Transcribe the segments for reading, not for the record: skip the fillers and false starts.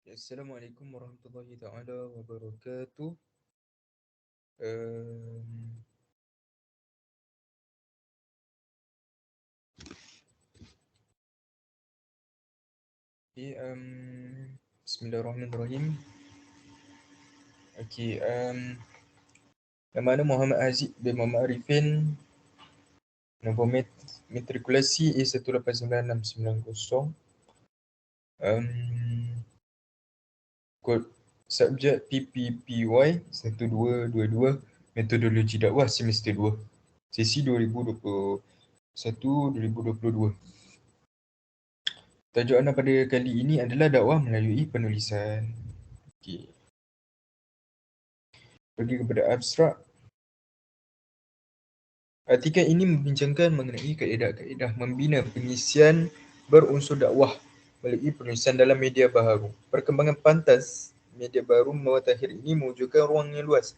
Assalamualaikum warahmatullahi taala wabarakatuh. Um, okay, Bismillahirrahmanirrahim. Okay, nama dia Muhammad Haziq bin Muhammad Arifin. Nombor matrikulasi A18969. Um, Kod subjek PPPY 1222, metodologi dakwah semester 2, sesi 2021-2022. Tajuk anda pada kali ini adalah dakwah melalui penulisan. Okay. Pergi kepada abstrak. Artikel ini membincangkan mengenai kaedah-kaedah membina pengisian berunsur dakwah melalui penulisan dalam media baharu. Perkembangan pantas media baru mutakhir ini mewujudkan ruang yang luas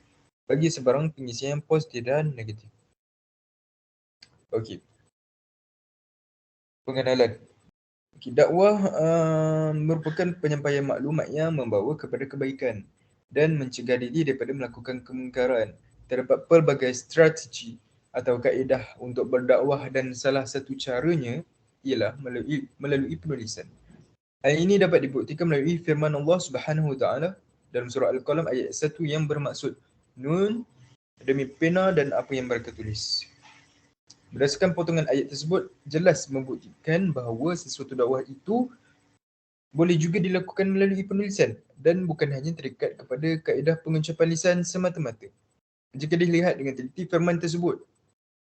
bagi sebarang pengisian positif dan negatif. Okey. Pengenalan. Dakwah merupakan penyampaian maklumat yang membawa kepada kebaikan dan mencegah diri daripada melakukan kemungkaran. Terdapat pelbagai strategi atau kaedah untuk berdakwah dan salah satu caranya ialah melalui penulisan. Hal ini dapat dibuktikan melalui firman Allah Subhanahu Wa Taala dalam surah Al-Qalam ayat 1 yang bermaksud Nun demi pena dan apa yang mereka tulis. Berdasarkan potongan ayat tersebut, jelas membuktikan bahawa sesuatu dakwah itu boleh juga dilakukan melalui penulisan dan bukan hanya terikat kepada kaedah pengucapan lisan semata-mata. Jika dilihat dengan teliti, firman tersebut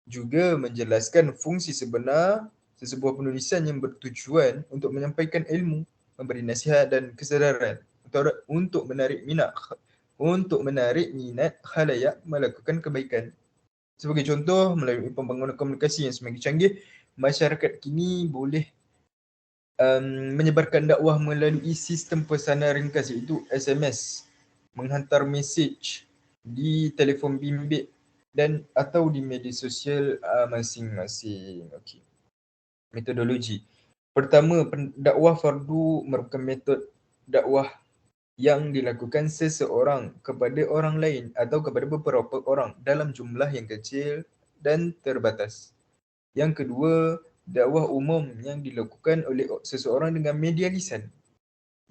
juga menjelaskan fungsi sebenar sesebuah penulisan yang bertujuan untuk menyampaikan ilmu, memberi nasihat dan kesedaran untuk menarik minat khalayak melakukan kebaikan. Sebagai contoh, melalui pembangunan komunikasi yang semakin canggih, masyarakat kini boleh menyebarkan dakwah melalui sistem pesanan ringkas iaitu SMS, menghantar mesej di telefon bimbit dan atau di media sosial masing-masing. Okey. Metodologi. Pertama, dakwah fardu merupakan metod dakwah yang dilakukan seseorang kepada orang lain atau kepada beberapa orang dalam jumlah yang kecil dan terbatas. Yang kedua, dakwah umum yang dilakukan oleh seseorang dengan media lisan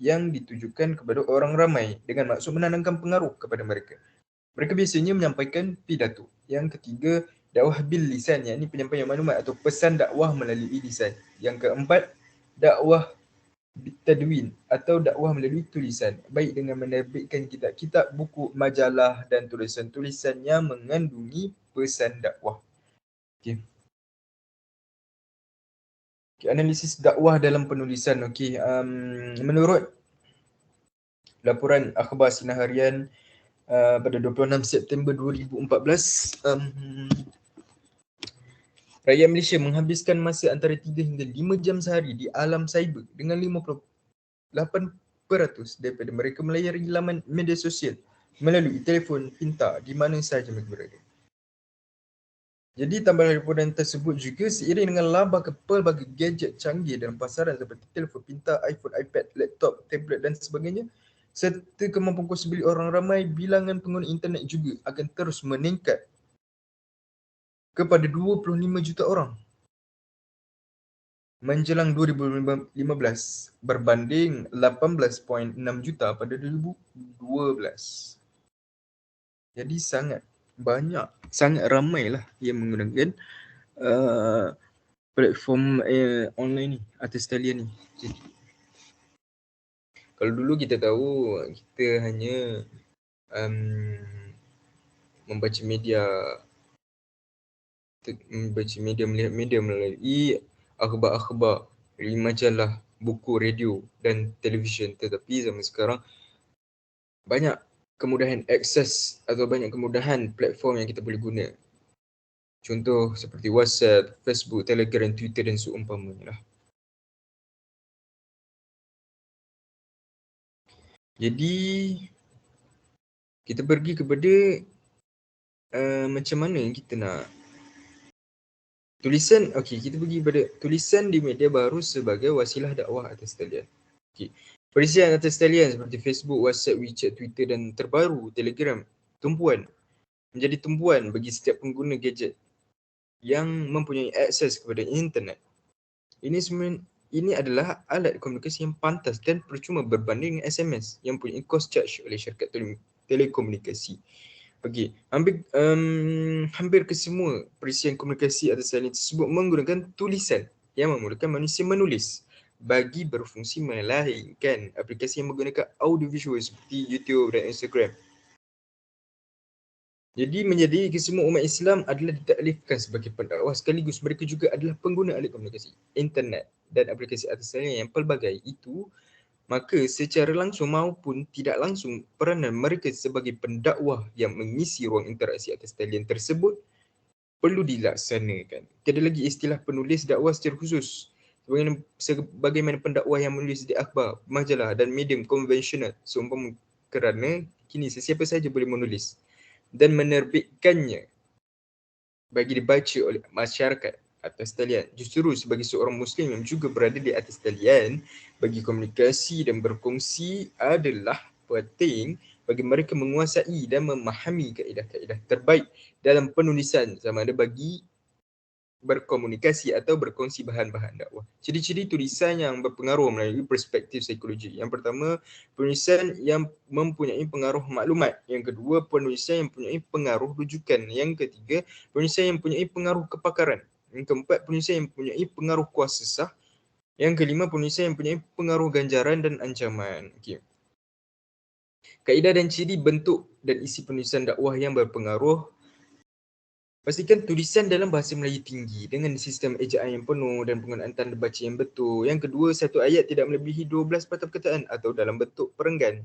yang ditujukan kepada orang ramai dengan maksud menanamkan pengaruh kepada mereka. Mereka biasanya menyampaikan pidato. Yang ketiga, dakwah bil lisan, yakni penyampaian maklumat atau pesan dakwah melalui lisan. Yang keempat, dakwah tadwin atau dakwah melalui tulisan, baik dengan menerbitkan kitab-kitab, buku, majalah dan tulisan-tulisan yang mengandungi pesan dakwah. Okey. Analisis dakwah dalam penulisan. Okey, menurut laporan akhbar Sinar Harian pada 26 September 2014, rakyat Malaysia menghabiskan masa antara 3 hingga 5 jam sehari di alam cyber dengan 58% daripada mereka melayari laman media sosial melalui telefon pintar di mana sahaja mereka berada. Jadi tambahan laporan tersebut juga seiring dengan laba pelbagai gadget canggih dalam pasaran seperti telefon pintar, iPhone, iPad, laptop, tablet dan sebagainya, serta kemampuan kos beli orang ramai, bilangan pengguna internet juga akan terus meningkat kepada 25 juta orang menjelang 2015 berbanding 18.6 juta pada 2012. Jadi sangat banyak, sangat ramailah yang menggunakan platform online ni, atas talian ni. Jadi, kalau dulu kita tahu, kita hanya membaca media, melihat media melalui akhbar-akhbar, melalui majalah, buku, radio dan televisyen. Tetapi zaman sekarang banyak kemudahan akses atau banyak kemudahan platform yang kita boleh guna. Contoh seperti WhatsApp, Facebook, Telegram, Twitter dan seumpamanya lah. Jadi kita pergi kepada macam mana kita nak tulisan. Okey, kita pergi kepada tulisan di media baru sebagai wasilah dakwah atas talian. Okey. Perisian atas talian seperti Facebook, WhatsApp, WeChat, Twitter dan terbaru Telegram menjadi tumpuan bagi setiap pengguna gadget yang mempunyai akses kepada internet. Ini adalah alat komunikasi yang pantas dan percuma berbanding dengan SMS yang mempunyai kos charge oleh syarikat telekomunikasi. Okey, hampir kesemua perisian komunikasi atas talian tersebut menggunakan tulisan yang memudahkan manusia menulis bagi berfungsi melainkan aplikasi yang menggunakan audiovisual seperti YouTube dan Instagram. Jadi menjadi kesemua umat Islam adalah ditaklifkan sebagai pendakwah sekaligus mereka juga adalah pengguna alat komunikasi, internet dan aplikasi atas talian yang pelbagai itu, maka secara langsung maupun tidak langsung peranan mereka sebagai pendakwah yang mengisi ruang interaksi atas talian tersebut perlu dilaksanakan. Tiada lagi istilah penulis dakwah secara khusus. Sebagaimana pendakwah yang menulis di akhbar, majalah dan medium konvensional seumpama kerana kini sesiapa sahaja boleh menulis dan menerbitkannya bagi dibaca oleh masyarakat atas talian. Justru sebagai seorang Muslim yang juga berada di atas talian, bagi komunikasi dan berkongsi adalah penting bagi mereka menguasai dan memahami kaedah-kaedah terbaik dalam penulisan sama ada bagi berkomunikasi atau berkongsi bahan-bahan dakwah. Ciri-ciri tulisan yang berpengaruh melalui perspektif psikologi. Yang pertama, penulisan yang mempunyai pengaruh maklumat. Yang kedua, penulisan yang mempunyai pengaruh rujukan. Yang ketiga, penulisan yang mempunyai pengaruh kepakaran. Yang keempat, penulisan yang mempunyai pengaruh kuasa sah. Yang kelima, penulisan yang mempunyai pengaruh ganjaran dan ancaman. Okay. Kaedah dan ciri bentuk dan isi penulisan dakwah yang berpengaruh. Pastikan tulisan dalam bahasa Melayu tinggi dengan sistem ejaan yang penuh dan penggunaan tanda baca yang betul. Yang kedua, satu ayat tidak melebihi 12 patah perkataan atau dalam bentuk perenggan.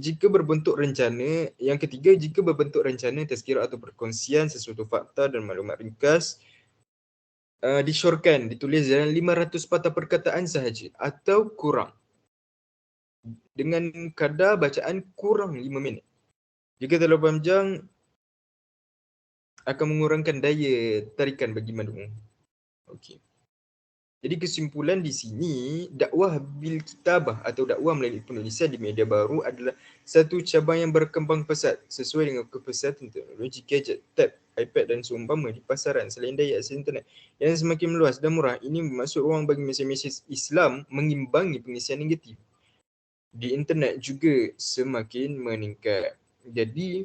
Jika berbentuk rencana, yang ketiga, jika berbentuk rencana, tazkirah atau perkongsian sesuatu fakta dan maklumat ringkas, disyorkan, ditulis dalam 500 patah perkataan sahaja atau kurang. Dengan kadar bacaan kurang 5 minit. Jika terlalu panjang, akan mengurangkan daya tarikan bagi maklumat. Okey. Jadi kesimpulan di sini, dakwah bil kitabah atau dakwah melalui penulisan di media baru adalah satu cabang yang berkembang pesat sesuai dengan kepesatan teknologi gadget, tab, iPad dan seumpama di pasaran selain daya akses internet yang semakin meluas dan murah. Ini bermaksud ruang bagi mesej-mesej Islam mengimbangi pengisian negatif di internet juga semakin meningkat. Jadi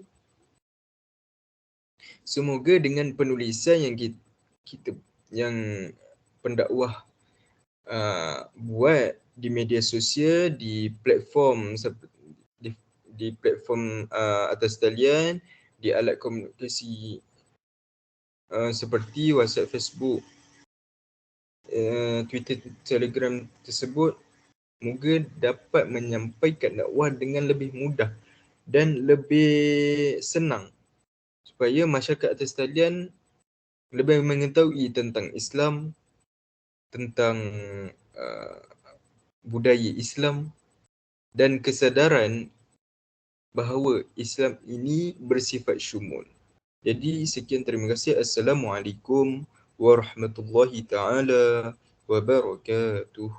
semoga dengan penulisan yang kita yang pendakwah buat di media sosial, di platform di platform atas talian, di alat komunikasi seperti WhatsApp, Facebook, Twitter, Telegram tersebut, moga dapat menyampaikan dakwah dengan lebih mudah dan lebih senang supaya masyarakat atas talian lebih mengetahui tentang Islam, tentang budaya Islam dan kesedaran bahawa Islam ini bersifat syumul. Jadi sekian, terima kasih. Assalamualaikum warahmatullahi taala wabarakatuh.